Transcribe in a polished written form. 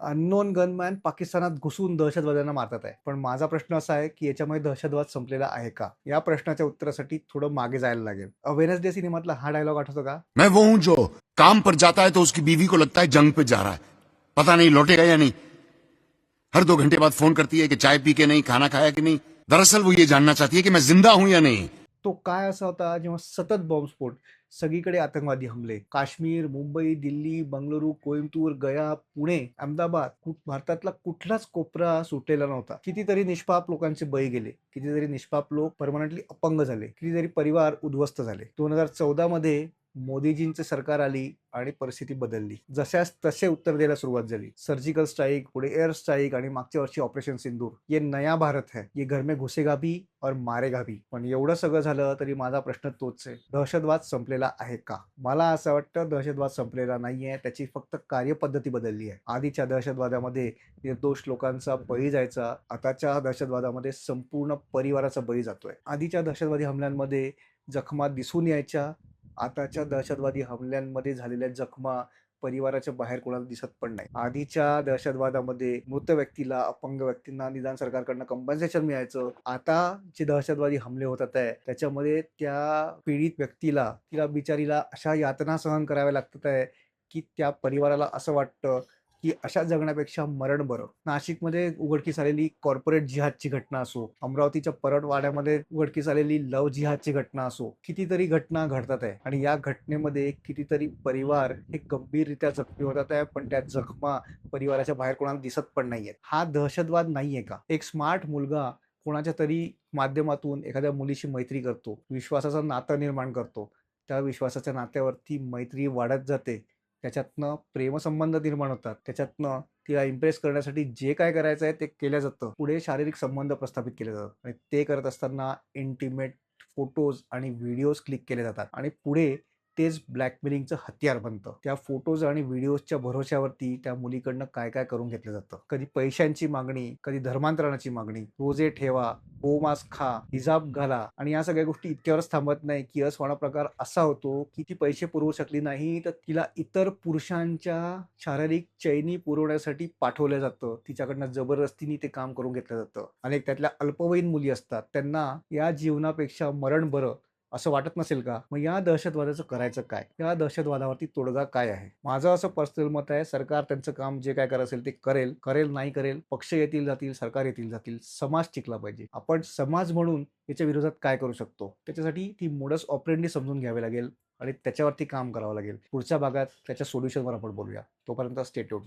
Unknown gunman पाकिस्तानात घुसून दहशतवाद्यांना मारतात आहे. पण माझा प्रश्न असा आहे, की याच्यामुळे दहशतवाद संपलेला आहे का? या प्रश्नाच्या उत्तरासाठी थोडं मागे जायला लागेल. वेडनेसडे सिनेमातला हा डायलॉग आठवतो का? मैं वो हूं जो काम पर जाता है तो उसकी बीवी को लगता है जंग पे जा रहा है, पता नहीं लौटेगा या नहीं। हर 2 घंटे बाद फोन करती है कि चाय पी के नहीं, खाना खाया कि नहीं। दरअसल वो ये जानना चाहती है कि मैं जिंदा हूं या नहीं। तो काय असा होता जेव्हा सतत बॉम्बस्फोट, सगळीकडे आतंकवादी हमले, काश्मीर, मुंबई, दिल्ली, बंगळुरू, कोइंबतूर, गया, पुणे, अहमदाबाद, भारतातला कुठलाच कोपरा सुटलेला नव्हता. कितीतरी निष्पाप लोकांचे बळी गेले, कितीतरी निष्पाप लोक परमनंटली अपंग झाले, कितीतरी परिवार उद्ध्वस्त झाले. 2014 मध्ये मोदीजींचे सरकार आली आणि परिस्थिती बदलली. जशास तसे उत्तर द्यायला सुरुवात झाली. सर्जिकल स्ट्राईक, पुढे एअर स्ट्राईक आणि मागच्या वर्षी ऑपरेशन सिंदूर. ये नया भारत है, ये घर में घुसेगा भी और मारेगा भी. पण एवढं सगळं झालं तरी माझा प्रश्न तोच आहे, दहशतवाद संपलेला आहे का? मला असं वाटतं दहशतवाद संपलेला नाहीये, त्याची फक्त कार्यपद्धती बदलली आहे. आधीच्या दहशतवादामध्ये निर्दोष लोकांचा बळी जायचा, आताच्या दहशतवादामध्ये संपूर्ण परिवाराचा बळी जातोय. आधीच्या दहशतवादी हमल्यांमध्ये जखमा दिसून यायच्या, आताच्या दहशतवादी हमल्यांमध्ये झालेल्या जखमा परिवाराच्या बाहेर कोणाला दिसत पण नाही. आधीच्या दहशतवादामध्ये मृत व्यक्तीला, अपंग व्यक्तींना निदान सरकारकडनं कंपन्सेशन मिळायचं. आता जे दहशतवादी हमले होतात आहे त्याच्यामध्ये त्या पीडित व्यक्तीला, तिला बिचारीला अशा यातना सहन कराव्या लागतात आहे की त्या परिवाराला असं वाटतं की अशा जगण्यापेक्षा मरण बरं. नाशिकमध्ये उघडकीस आलेली कॉर्पोरेट जिहादची घटना असो, अमरावतीच्या परळवाड्यामध्ये उघडकीस आलेली लव्ह जिहादची घटना असो, कितीतरी घटना घडतात आहे आणि या घटनेमध्ये कितीतरी परिवार हे गंभीररित्या जखमी होतात आहे, पण त्या जखमा परिवाराच्या बाहेर कोणाला दिसत पण नाहीयेत. हा दहशतवाद नाहीये का? एक स्मार्ट मुलगा कोणाच्या तरी माध्यमातून एखाद्या मुलीशी मैत्री करतो, विश्वासाचं नातं निर्माण करतो. त्या विश्वासाच्या नात्यावरती मैत्री वाढत जाते, त्याच्यातनं प्रेमसंबंध निर्माण होतात, त्याच्यातनं तिला इम्प्रेस करण्यासाठी जे काय करायचं आहे ते केलं जातं. पुढे शारीरिक संबंध प्रस्थापित केले जातात आणि ते करत असताना इंटिमेट फोटोज आणि व्हिडिओज क्लिक केले जातात आणि पुढे तेच ब्लॅकमेलिंगचं हत्यार बनतं. त्या फोटोज आणि व्हिडिओजच्या भरोश्यावरती त्या मुलीकडनं काय काय करून घेतलं जातं. कधी पैशांची मागणी, कधी धर्मांतरणाची मागणी, रोजे ठेवा, गोमांस खा, हिजाब घाला आणि या सगळ्या गोष्टी इतक्यावरच थांबत नाही. किळसवाणा प्रकार असा होतो की ती पैसे पुरवू शकली नाही तर तिला इतर पुरुषांच्या शारीरिक चैनी पुरवण्यासाठी पाठवलं जातं. तिच्याकडनं जबरदस्तीने ते काम करून घेतलं जातं. अनेक त्यातल्या अल्पवयीन मुली असतात, त्यांना या जीवनापेक्षा मरण बरं असं वाटत नसेल का? मग या दहशतवादाचं करायचं काय? या दहशतवादावरती तोडगा काय आहे? माझं असं पर्सनल मत आहे, सरकार त्यांचं काम जे काय करायचं असेल ते करेल, करेल नाही करेल, पक्ष येतील जातील, सरकार येतील जातील, समाज टिकला पाहिजे. आपण समाज म्हणून याच्या विरोधात काय करू शकतो? त्याच्यासाठी ती मोडस ऑपरेंडी समजून घ्यावी लागेल आणि त्याच्यावरती काम करावं लागेल. पुढच्या भागात त्याच्या सोल्युशनवर आपण बोलूया. तोपर्यंत स्टे ट्यून्ड.